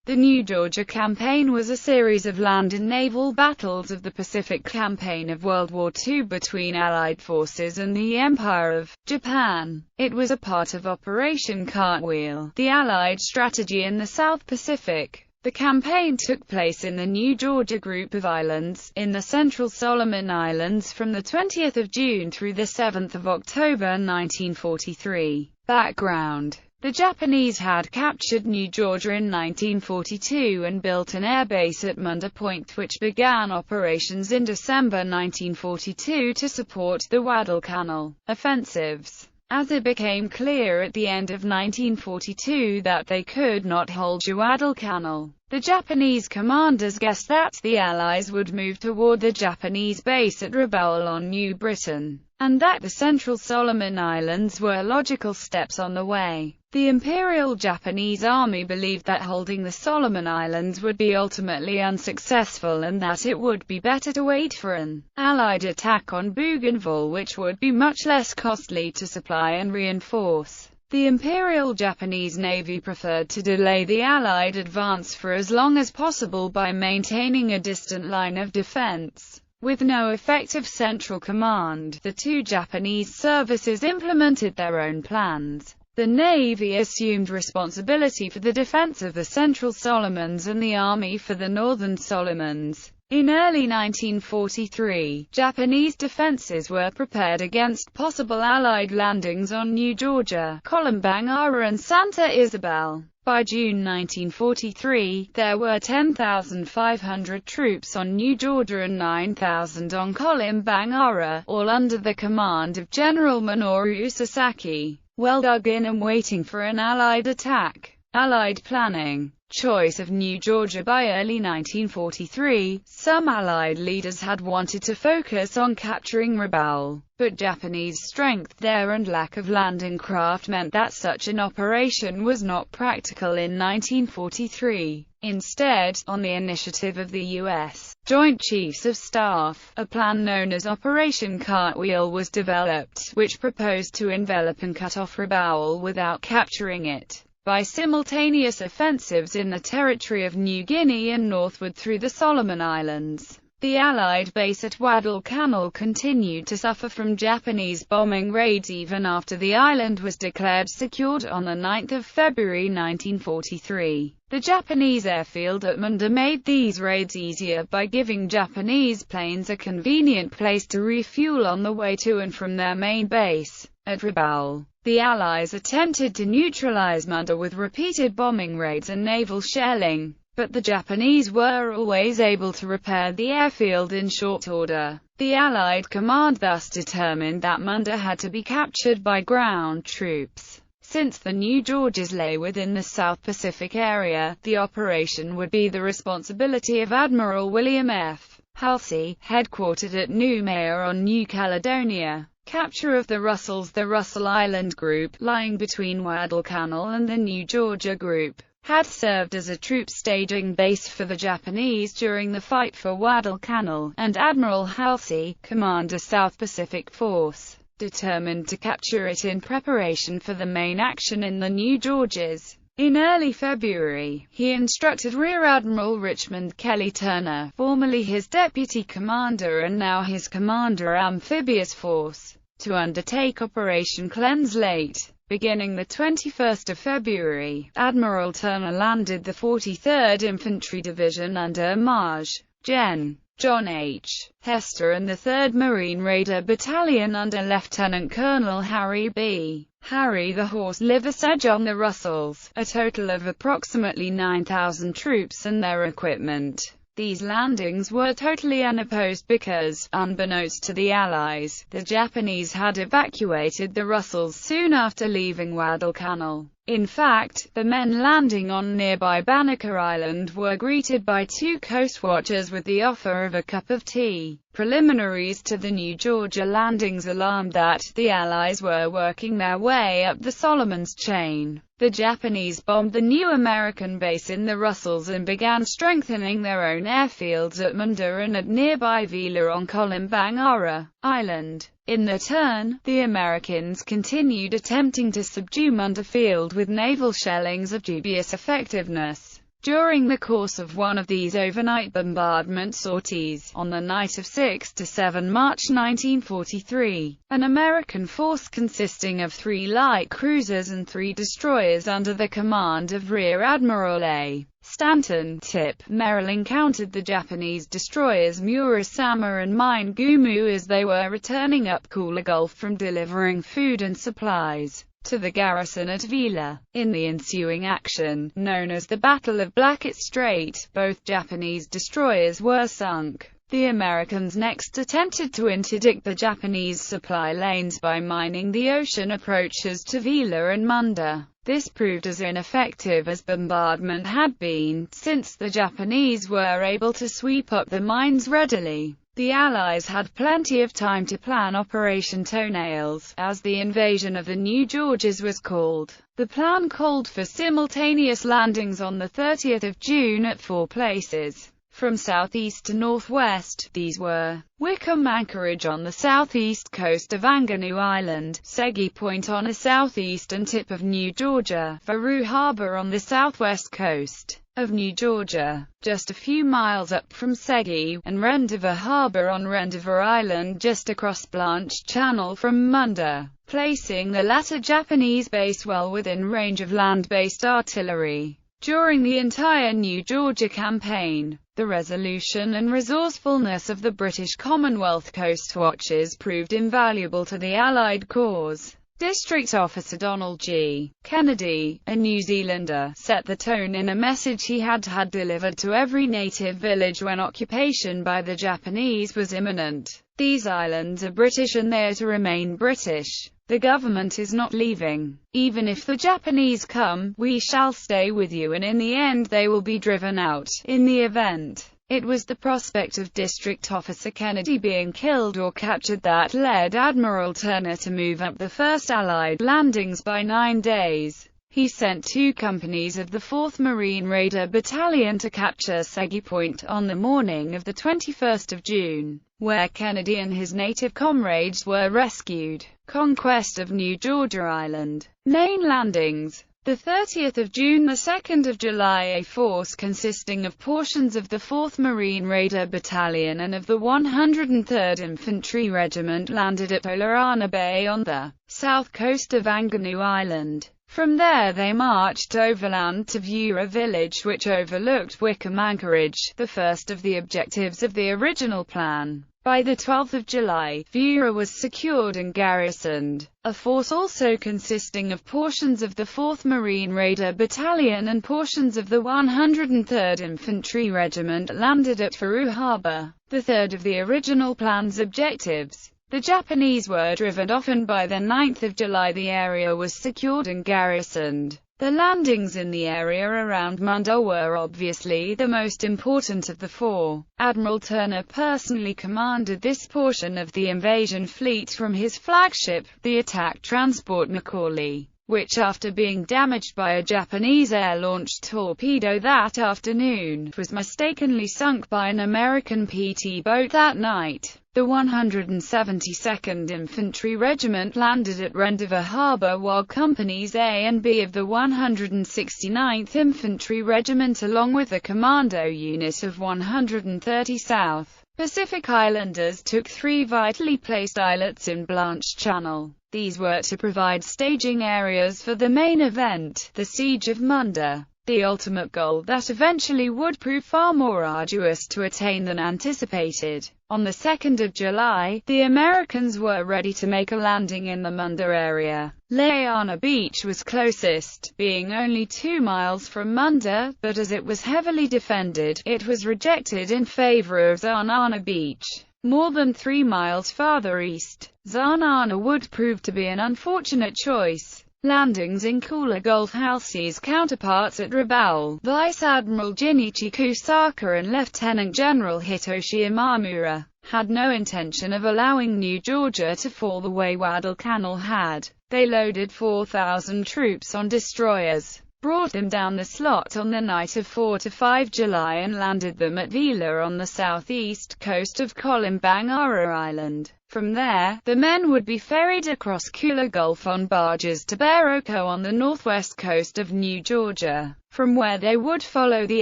The New Georgia Campaign was a series of land and naval battles of the Pacific Campaign of World War II between Allied forces and the Empire of Japan. It was a part of Operation Cartwheel, the Allied strategy in the South Pacific. The campaign took place in the New Georgia group of islands, in the Central Solomon Islands from the 20th of June through the 7th of October 1943. Background: the Japanese had captured New Georgia in 1942 and built an airbase at Munda Point, which began operations in December 1942 to support the Guadalcanal offensives. As it became clear at the end of 1942 that they could not hold Guadalcanal, the Japanese commanders guessed that the Allies would move toward the Japanese base at Rabaul on New Britain, and that the Central Solomon Islands were logical steps on the way. The Imperial Japanese Army believed that holding the Solomon Islands would be ultimately unsuccessful and that it would be better to wait for an Allied attack on Bougainville, which would be much less costly to supply and reinforce. The Imperial Japanese Navy preferred to delay the Allied advance for as long as possible by maintaining a distant line of defense. With no effective central command, the two Japanese services implemented their own plans. The Navy assumed responsibility for the defense of the Central Solomons and the Army for the Northern Solomons. In early 1943, Japanese defenses were prepared against possible Allied landings on New Georgia, Columbangara and Santa Isabel. By June 1943, there were 10,500 troops on New Georgia and 9,000 on Columbangara, all under the command of General Minoru Sasaki, well dug in and waiting for an Allied attack. Allied planning. Choice of New Georgia. By early 1943, some Allied leaders had wanted to focus on capturing Rabaul, but Japanese strength there and lack of landing craft meant that such an operation was not practical in 1943. Instead, on the initiative of the U.S. Joint Chiefs of Staff, a plan known as Operation Cartwheel was developed, which proposed to envelop and cut off Rabaul without capturing it, by simultaneous offensives in the territory of New Guinea and northward through the Solomon Islands. The Allied base at Guadalcanal continued to suffer from Japanese bombing raids even after the island was declared secured on 9 February 1943. The Japanese airfield at Munda made these raids easier by giving Japanese planes a convenient place to refuel on the way to and from their main base. At Rabaul, the Allies attempted to neutralize Munda with repeated bombing raids and naval shelling, but the Japanese were always able to repair the airfield in short order. The Allied command thus determined that Munda had to be captured by ground troops. Since the New Georgias lay within the South Pacific area, the operation would be the responsibility of Admiral William F. Halsey, headquartered at Noumea on New Caledonia. Capture of the Russells. The Russell Island Group, lying between Guadalcanal and the New Georgia Group, had served as a troop staging base for the Japanese during the fight for Guadalcanal, and Admiral Halsey, commander South Pacific Force, determined to capture it in preparation for the main action in the New Georgias. In early February, he instructed Rear Admiral Richmond Kelly Turner, formerly his deputy commander and now his commander Amphibious Force, to undertake Operation Cleanse Lake. Beginning the 21st of February, Admiral Turner landed the 43rd Infantry Division under Maj. Gen. John H. Hester and the 3rd Marine Raider Battalion under Lieutenant Colonel Harry B. Harry the Horse Liversidge on the Russells, a total of approximately 9,000 troops and their equipment. These landings were totally unopposed because, unbeknownst to the Allies, the Japanese had evacuated the Russells soon after leaving Guadalcanal. In fact, the men landing on nearby Banneker Island were greeted by two coastwatchers with the offer of a cup of tea. Preliminaries to the New Georgia landings alarmed that the Allies were working their way up the Solomons chain. The Japanese bombed the new American base in the Russells and began strengthening their own airfields at Munda and at nearby Vila on Columbangara Island. In their turn, the Americans continued attempting to subdue Munda Field with naval shellings of dubious effectiveness. During the course of one of these overnight bombardment sorties, on the night of 6 to 7 March 1943, an American force consisting of 3 light cruisers and 3 destroyers under the command of Rear Admiral A. Stanton Tip Merrill encountered the Japanese destroyers Murasama and Mine-gumu as they were returning up Kula Gulf from delivering food and supplies to the garrison at Vila. In the ensuing action, known as the Battle of Blackett Strait, both Japanese destroyers were sunk. The Americans next attempted to interdict the Japanese supply lanes by mining the ocean approaches to Vila and Munda. This proved as ineffective as bombardment had been, since the Japanese were able to sweep up the mines readily. The Allies had plenty of time to plan Operation Toenails, as the invasion of the New Georgias was called. The plan called for simultaneous landings on the 30th of June at 4 places. From southeast to northwest, these were Wickham Anchorage on the southeast coast of Anganu Island, Segi Point on the southeastern tip of New Georgia, Varu Harbor on the southwest coast of New Georgia, just a few miles up from Segi, and Rendezvous Harbor on Rendezvous Island just across Blanche Channel from Munda, placing the latter Japanese base well within range of land-based artillery. During the entire New Georgia campaign, the resolution and resourcefulness of the British Commonwealth Coast Watches proved invaluable to the Allied cause. District Officer Donald G. Kennedy, a New Zealander, set the tone in a message he had delivered to every native village when occupation by the Japanese was imminent. These islands are British and they are to remain British. The government is not leaving. Even if the Japanese come, we shall stay with you, and in the end they will be driven out. In the event, it was the prospect of District Officer Kennedy being killed or captured that led Admiral Turner to move up the first Allied landings by 9 days. He sent 2 companies of the 4th Marine Raider Battalion to capture Segi Point on the morning of the 21st of June, where Kennedy and his native comrades were rescued. Conquest of New Georgia Island. Main landings. The 30th of June, the 2nd of July, a force consisting of portions of the 4th Marine Raider Battalion and of the 103rd Infantry Regiment landed at Olarana Bay on the south coast of Anganu Island. From there they marched overland to Vila village, which overlooked Wickham Anchorage, the first of the objectives of the original plan. By the 12th of July, Vila was secured and garrisoned. A force also consisting of portions of the 4th Marine Raider Battalion and portions of the 103rd Infantry Regiment landed at Varu Harbor, the third of the original plan's objectives. The Japanese were driven off, and by the 9th of July the area was secured and garrisoned. The landings in the area around Munda were obviously the most important of the 4. Admiral Turner personally commanded this portion of the invasion fleet from his flagship, the attack transport Macaulay, which after being damaged by a Japanese air-launched torpedo that afternoon, was mistakenly sunk by an American PT boat that night. The 172nd Infantry Regiment landed at Rendezvous Harbor, while Companies A and B of the 169th Infantry Regiment along with the commando unit of 130 South Pacific Islanders took 3 vitally placed islets in Blanche Channel. These were to provide staging areas for the main event, the Siege of Munda. The ultimate goal that eventually would prove far more arduous to attain than anticipated. On the 2nd of July, the Americans were ready to make a landing in the Munda area. Leana Beach was closest, being only 2 miles from Munda, but as it was heavily defended, it was rejected in favor of Zanana Beach. More than 3 miles farther east, Zanana would prove to be an unfortunate choice. Landings in Kula Gulf. Halsey's counterparts at Rabaul, Vice Admiral Jinichi Kusaka and Lieutenant General Hitoshi Imamura, had no intention of allowing New Georgia to fall the way Guadalcanal had. They loaded 4,000 troops on destroyers, brought them down the slot on the night of 4 to 5 July and landed them at Vila on the southeast coast of Kolimbangara Island. From there, the men would be ferried across Kula Gulf on barges to Barroco on the northwest coast of New Georgia, from where they would follow the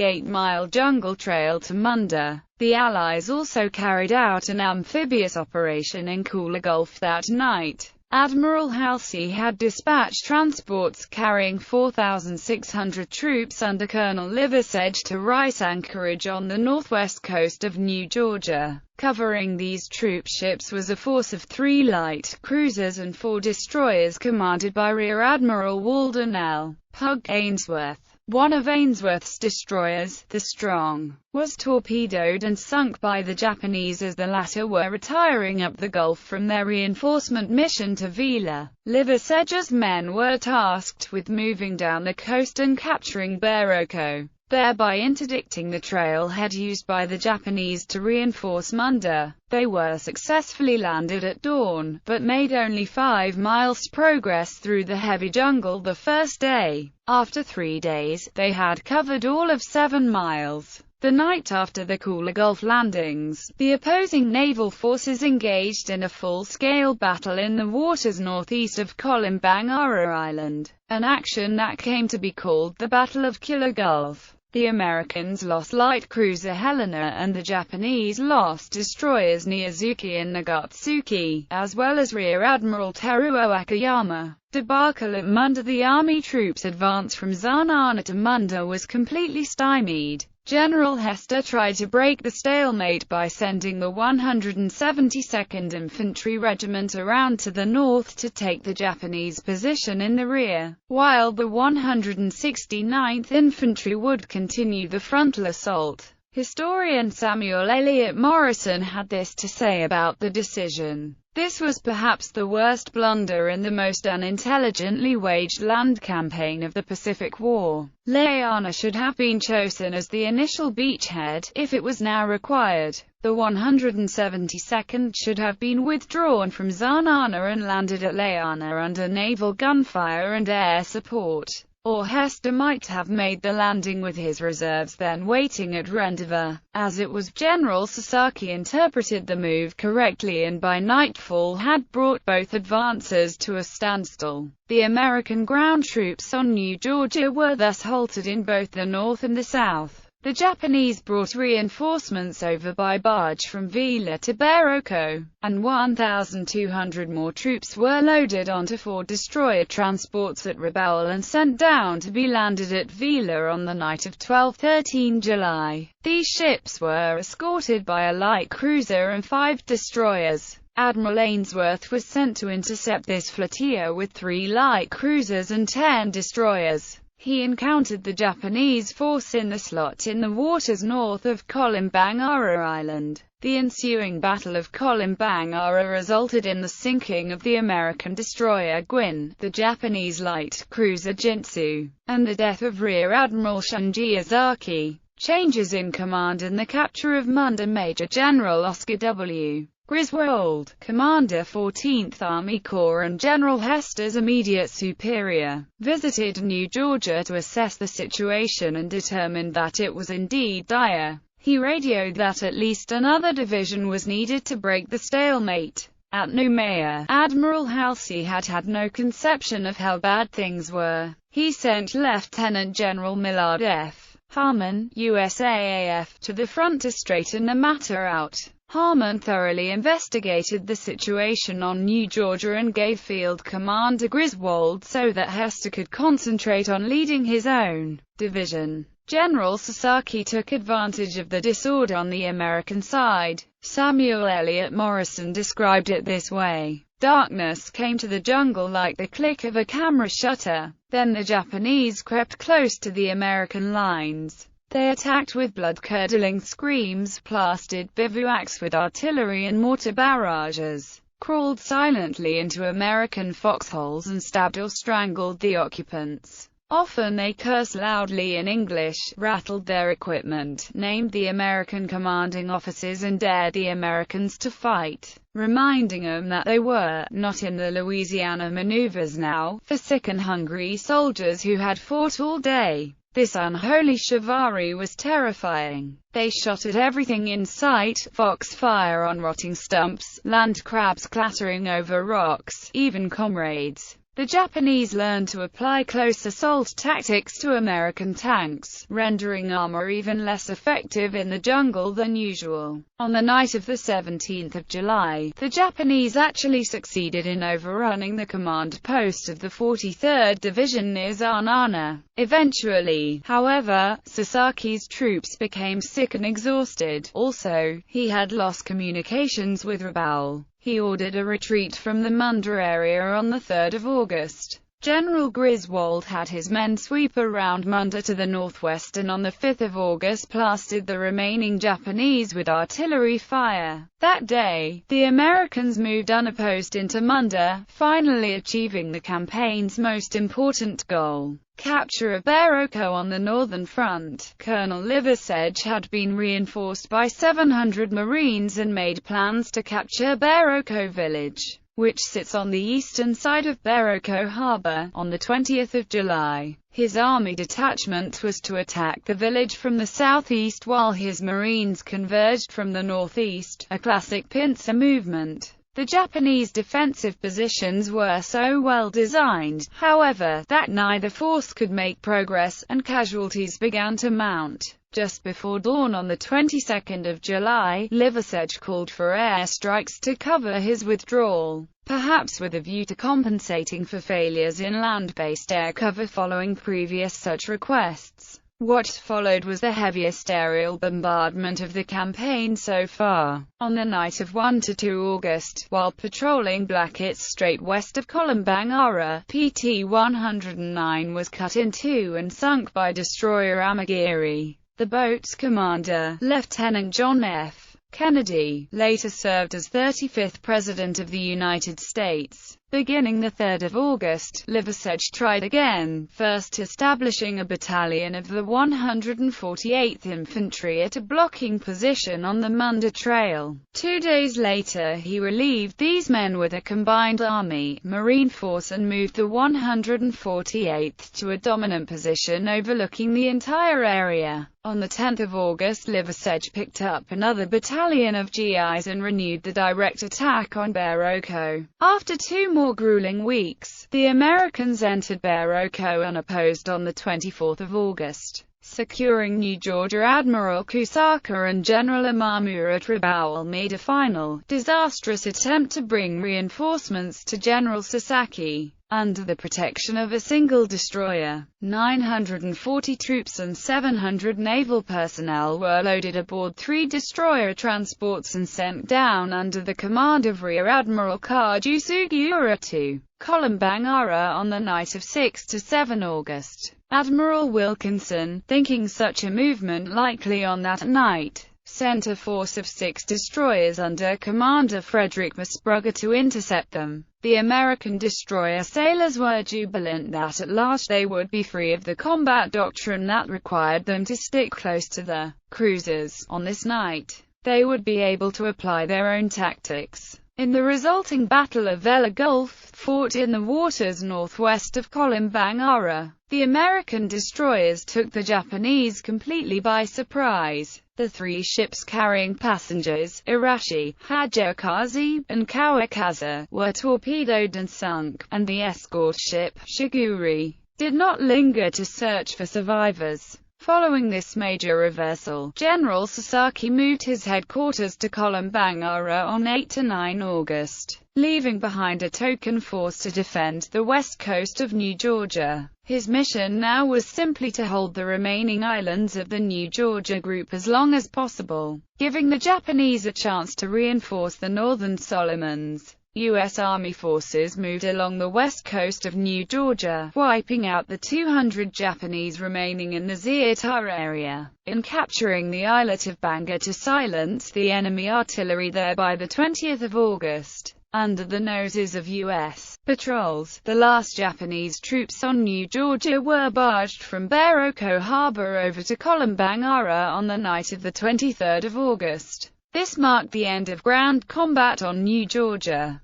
8-mile jungle trail to Munda. The Allies also carried out an amphibious operation in Kula Gulf that night. Admiral Halsey had dispatched transports carrying 4,600 troops under Colonel Liversidge to Rice Anchorage on the northwest coast of New Georgia. Covering these troop ships was a force of 3 light cruisers and 4 destroyers commanded by Rear Admiral Walden L. Pug Ainsworth. One of Ainsworth's destroyers, the Strong, was torpedoed and sunk by the Japanese as the latter were retiring up the Gulf from their reinforcement mission to Vila. Liversidge's men were tasked with moving down the coast and capturing Barroco, thereby interdicting the trailhead used by the Japanese to reinforce Munda. They were successfully landed at dawn, but made only 5 miles progress through the heavy jungle the first day. After 3 days, they had covered all of 7 miles. The night after the Kula Gulf landings, the opposing naval forces engaged in a full-scale battle in the waters northeast of Kolimbangara Island, an action that came to be called the Battle of Kula Gulf. The Americans lost light cruiser Helena and the Japanese lost destroyers Niazuki and Nagatsuki, as well as Rear Admiral Teruo Akiyama. Debacle at Munda. The Army troops' advance from Zanana to Munda was completely stymied. General Hester tried to break the stalemate by sending the 172nd Infantry Regiment around to the north to take the Japanese position in the rear, while the 169th Infantry would continue the frontal assault. Historian Samuel Eliot Morison had this to say about the decision. This was perhaps the worst blunder and the most unintelligently waged land campaign of the Pacific War. Leona should have been chosen as the initial beachhead, if it was now required. The 172nd should have been withdrawn from Zanana and landed at Leona under naval gunfire and air support. Or Hester might have made the landing with his reserves then waiting at Rendezvous. As it was, General Sasaki interpreted the move correctly and by nightfall had brought both advances to a standstill. The American ground troops on New Georgia were thus halted in both the north and the south. The Japanese brought reinforcements over by barge from Vila to Barroco, and 1,200 more troops were loaded onto 4 destroyer transports at Rabaul and sent down to be landed at Vila on the night of 12-13 July. These ships were escorted by a light cruiser and 5 destroyers. Admiral Ainsworth was sent to intercept this flotilla with 3 light cruisers and 10 destroyers. He encountered the Japanese force in the slot in the waters north of Kolimbangara Island. The ensuing Battle of Kolimbangara resulted in the sinking of the American destroyer Gwin, the Japanese light cruiser Jintsu, and the death of Rear Admiral Shunji Ozaki. Changes in command and the capture of Munda. Major General Oscar W. Griswold, Commander 14th Army Corps and General Hester's immediate superior, visited New Georgia to assess the situation and determined that it was indeed dire. He radioed that at least another division was needed to break the stalemate. At Noumea, Admiral Halsey had had no conception of how bad things were. He sent Lieutenant General Millard F. Harmon, USAAF, to the front to straighten the matter out. Harmon thoroughly investigated the situation on New Georgia and gave Field Commander Griswold so that Hester could concentrate on leading his own division. General Sasaki took advantage of the disorder on the American side. Samuel Eliot Morison described it this way: darkness came to the jungle like the click of a camera shutter. Then the Japanese crept close to the American lines. They attacked with blood-curdling screams, plastered bivouacs with artillery and mortar barrages, crawled silently into American foxholes and stabbed or strangled the occupants. Often they cursed loudly in English, rattled their equipment, named the American commanding officers and dared the Americans to fight, reminding them that they were not in the Louisiana maneuvers now, for sick and hungry soldiers who had fought all day. This unholy chivalry was terrifying. They shot at everything in sight, foxfire on rotting stumps, land crabs clattering over rocks, even comrades. The Japanese learned to apply close assault tactics to American tanks, rendering armor even less effective in the jungle than usual. On the night of the 17th of July, the Japanese actually succeeded in overrunning the command post of the 43rd Division near Zanana. Eventually, however, Sasaki's troops became sick and exhausted. Also, he had lost communications with Rabaul. He ordered a retreat from the Munda area on the 3rd of August. General Griswold had his men sweep around Munda to the northwest and on the 5th of August blasted the remaining Japanese with artillery fire. That day, the Americans moved unopposed into Munda, finally achieving the campaign's most important goal. Capture of Baroko on the northern front. Colonel Liversidge had been reinforced by 700 Marines and made plans to capture Baroko village, which sits on the eastern side of Baroko Harbor, on the 20th of July. His army detachment was to attack the village from the southeast while his Marines converged from the northeast, a classic pincer movement. The Japanese defensive positions were so well designed, however, that neither force could make progress, and casualties began to mount. Just before dawn on the 22nd of July, Liversidge called for airstrikes to cover his withdrawal, perhaps with a view to compensating for failures in land-based air cover following previous such requests. What followed was the heaviest aerial bombardment of the campaign so far. On the night of 1–2 August, while patrolling Blackett Strait west of Kolombangara, PT-109 was cut in two and sunk by destroyer Amagiri. The boat's commander, Lieutenant John F. Kennedy, later served as 35th President of the United States. Beginning the 3rd of August, Liversidge tried again, first establishing a battalion of the 148th Infantry at a blocking position on the Munda Trail. 2 days later he relieved these men with a combined Army, Marine force and moved the 148th to a dominant position overlooking the entire area. On the 10th of August Liversidge picked up another battalion of GIs and renewed the direct attack on Baroko. After 2 more grueling weeks, the Americans entered Baroko unopposed on the 24th of August. Securing New Georgia, Admiral Kusaka and General Imamura Rabaul made a final, disastrous attempt to bring reinforcements to General Sasaki. Under the protection of a single destroyer, 940 troops and 700 naval personnel were loaded aboard 3 destroyer transports and sent down under the command of Rear Admiral Kaju Sugiura to Kolombangara on the night of 6–7 August. Admiral Wilkinson, thinking such a movement likely on that night, sent a force of 6 destroyers under Commander Frederick Musburger to intercept them. The American destroyer sailors were jubilant that at last they would be free of the combat doctrine that required them to stick close to the cruisers. On this night, they would be able to apply their own tactics. In the resulting Battle of Vila Gulf, fought in the waters northwest of Kolombangara, the American destroyers took the Japanese completely by surprise. The 3 ships carrying passengers, Irashi, Hajiokaze, and Kawakaza, were torpedoed and sunk, and the escort ship, Shiguri, did not linger to search for survivors. Following this major reversal, General Sasaki moved his headquarters to Kolombangara on 8–9 August, leaving behind a token force to defend the west coast of New Georgia. His mission now was simply to hold the remaining islands of the New Georgia group as long as possible, giving the Japanese a chance to reinforce the northern Solomons. U.S. Army forces moved along the west coast of New Georgia, wiping out the 200 Japanese remaining in the Ziatar area, and capturing the islet of Banga to silence the enemy artillery there by the 20th of August. Under the noses of U.S. patrols, the last Japanese troops on New Georgia were barged from Baroko Harbor over to Kolombangara on the night of the 23rd of August. This marked the end of ground combat on New Georgia.